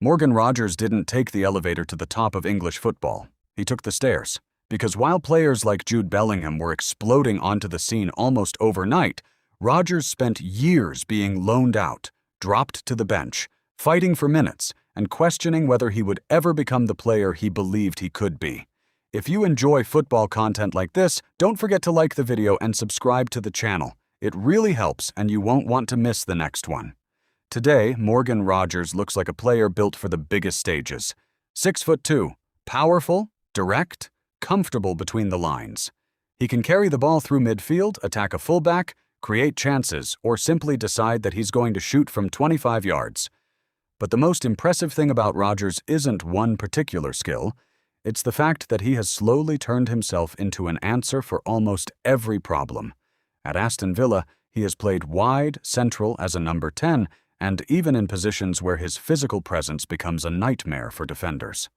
Morgan Rogers didn't take the elevator to the top of English football. He took the stairs. Because while players like Jude Bellingham were exploding onto the scene almost overnight, Rogers spent years being loaned out, dropped to the bench, fighting for minutes, and questioning whether he would ever become the player he believed he could be. If you enjoy football content like this, don't forget to like the video and subscribe to the channel. It really helps, and you won't want to miss the next one. Today, Morgan Rogers looks like a player built for the biggest stages. 6'2", powerful, direct, comfortable between the lines. He can carry the ball through midfield, attack a fullback, create chances, or simply decide that he's going to shoot from 25 yards. But the most impressive thing about Rogers isn't one particular skill. It's the fact that he has slowly turned himself into an answer for almost every problem. At Aston Villa, he has played wide, central as a number 10, and even in positions where his physical presence becomes a nightmare for defenders.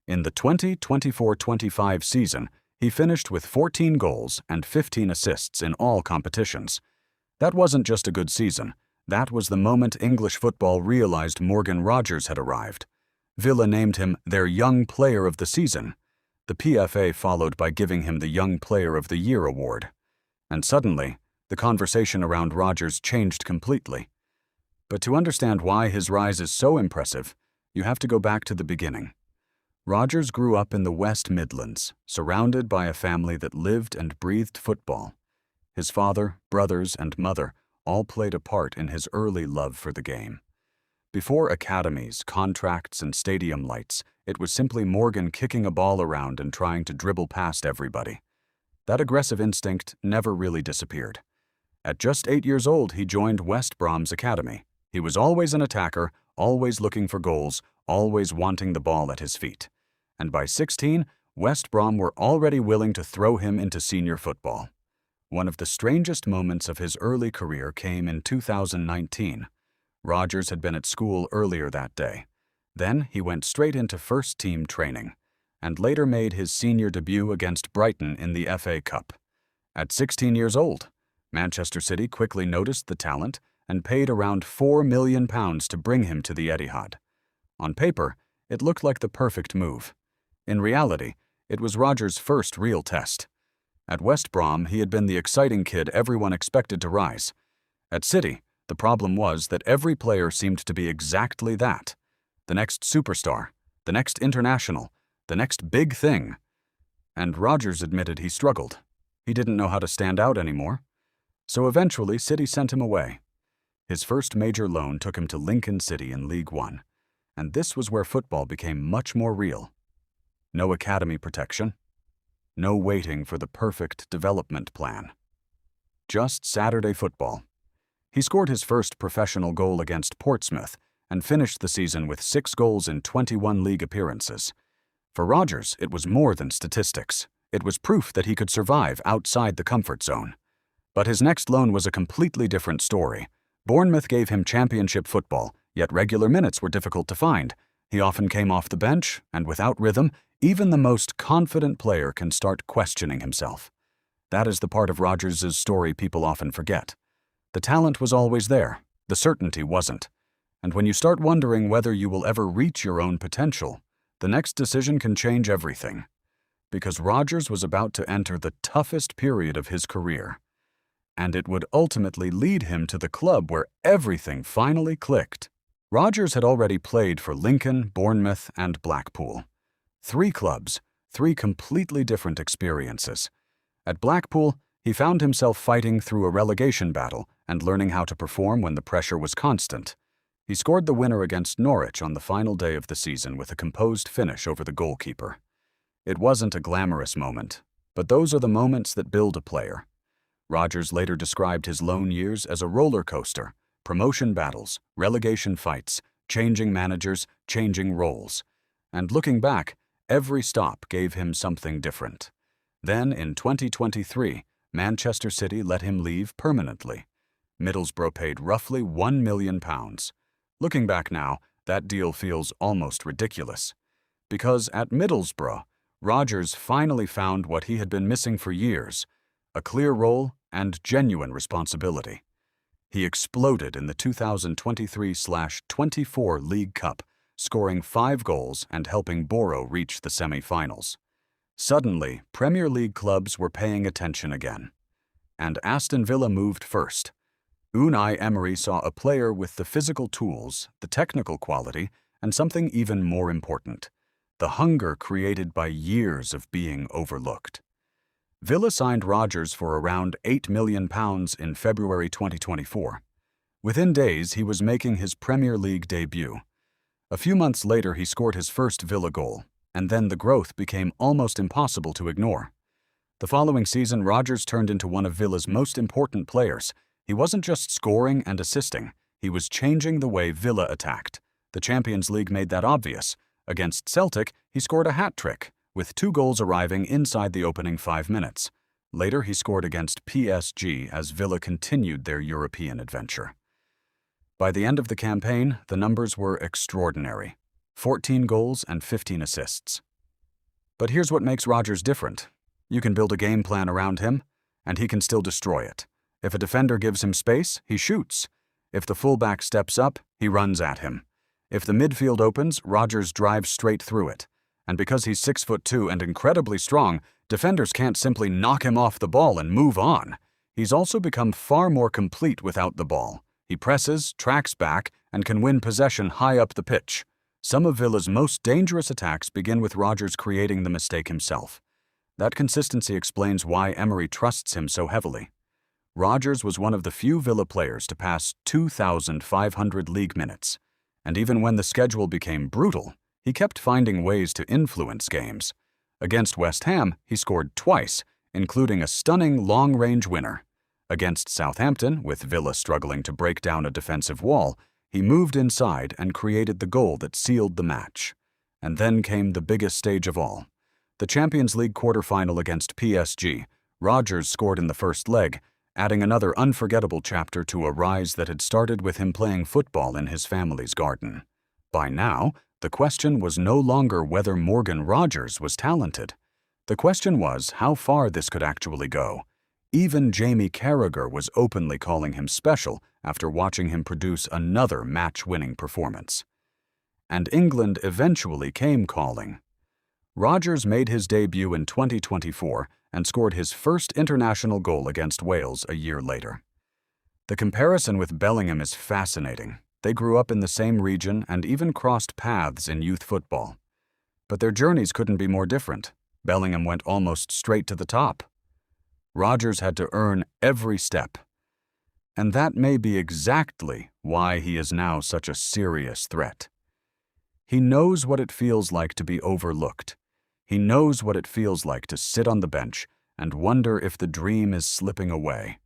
In the 2024-25 season, he finished with 14 goals and 15 assists in all competitions. That wasn't just a good season. That was the moment English football realized Morgan Rogers had arrived. Villa named him their Young Player of the Season. The PFA followed by giving him the Young Player of the Year award. And suddenly, the conversation around Rogers changed completely. But to understand why his rise is so impressive, you have to go back to the beginning. Rogers grew up in the West Midlands, surrounded by a family that lived and breathed football. His father, brothers, and mother all played a part in his early love for the game. Before academies, contracts, and stadium lights, it was simply Morgan kicking a ball around and trying to dribble past everybody. That aggressive instinct never really disappeared. At just 8 years old, he joined West Brom's academy. He was always an attacker, always looking for goals, always wanting the ball at his feet. And by 16, West Brom were already willing to throw him into senior football. One of the strangest moments of his early career came in 2019. Rogers had been at school earlier that day. Then he went straight into first-team training, and later made his senior debut against Brighton in the FA Cup. At 16 years old, Manchester City quickly noticed the talent and paid around £4 million to bring him to the Etihad. On paper, it looked like the perfect move. In reality, it was Rogers' first real test. At West Brom, he had been the exciting kid everyone expected to rise. At City, the problem was that every player seemed to be exactly that. The next superstar, the next international, the next big thing. And Rogers admitted he struggled. He didn't know how to stand out anymore. So eventually, City sent him away. His first major loan took him to Lincoln City in League One. And this was where football became much more real. No academy protection. No waiting for the perfect development plan. Just Saturday football. He scored his first professional goal against Portsmouth and finished the season with 6 goals in 21 league appearances. For Rogers, it was more than statistics. It was proof that he could survive outside the comfort zone. But his next loan was a completely different story. Bournemouth gave him championship football, yet regular minutes were difficult to find. He often came off the bench, and without rhythm, even the most confident player can start questioning himself. That is the part of Rogers' story people often forget. The talent was always there, the certainty wasn't. And when you start wondering whether you will ever reach your own potential, the next decision can change everything. Because Rogers was about to enter the toughest period of his career. And it would ultimately lead him to the club where everything finally clicked. Rogers had already played for Lincoln, Bournemouth, and Blackpool. 3 clubs, 3 completely different experiences. At Blackpool, he found himself fighting through a relegation battle and learning how to perform when the pressure was constant. He scored the winner against Norwich on the final day of the season with a composed finish over the goalkeeper. It wasn't a glamorous moment, but those are the moments that build a player. Rogers later described his loan years as a roller coaster, promotion battles, relegation fights, changing managers, changing roles. And looking back, every stop gave him something different. Then, in 2023, Manchester City let him leave permanently. Middlesbrough paid roughly £1 million. Looking back now, that deal feels almost ridiculous. Because at Middlesbrough, Rogers finally found what he had been missing for years, a clear role and genuine responsibility. He exploded in the 2023/24 League Cup, scoring 5 goals and helping Borough reach the semi-finals. Suddenly, Premier League clubs were paying attention again. And Aston Villa moved first. Unai Emery saw a player with the physical tools, the technical quality, and something even more important: the hunger created by years of being overlooked. Villa signed ROGERS for around £8 million in February 2024. Within days, he was making his Premier League debut. A few months later, he scored his first Villa goal, and then the growth became almost impossible to ignore. The following season, ROGERS turned into one of Villa's most important players. He wasn't just scoring and assisting, he was changing the way Villa attacked. The Champions League made that obvious. Against Celtic, he scored a hat-trick, with 2 goals arriving inside the opening 5 minutes. Later, he scored against PSG as Villa continued their European adventure. By the end of the campaign, the numbers were extraordinary: 14 goals and 15 assists. But here's what makes ROGERS different. You can build a game plan around him, and he can still destroy it. If a defender gives him space, he shoots. If the fullback steps up, he runs at him. If the midfield opens, ROGERS drives straight through it. And because he's 6'2" and incredibly strong, defenders can't simply knock him off the ball and move on. He's also become far more complete without the ball. He presses, tracks back, and can win possession high up the pitch. Some of Villa's most dangerous attacks begin with ROGERS creating the mistake himself. That consistency explains why Emery trusts him so heavily. ROGERS was one of the few Villa players to pass 2,500 league minutes. And even when the schedule became brutal, he kept finding ways to influence games. Against West Ham, he scored twice, including a stunning long-range winner. Against Southampton, with Villa struggling to break down a defensive wall, he moved inside and created the goal that sealed the match. And then came the biggest stage of all. The Champions League quarter-final against PSG. ROGERS scored in the first leg, adding another unforgettable chapter to a rise that had started with him playing football in his family's garden. By now, the question was no longer whether Morgan ROGERS was talented. The question was how far this could actually go. Even Jamie Carragher was openly calling him special after watching him produce another match-winning performance. And England eventually came calling. ROGERS made his debut in 2024 and scored his first international goal against Wales a year later. The comparison with Bellingham is fascinating. They grew up in the same region and even crossed paths in youth football. But their journeys couldn't be more different. Bellingham went almost straight to the top. ROGERS had to earn every step. And that may be exactly why he is now such a serious threat. He knows what it feels like to be overlooked. He knows what it feels like to sit on the bench and wonder if the dream is slipping away.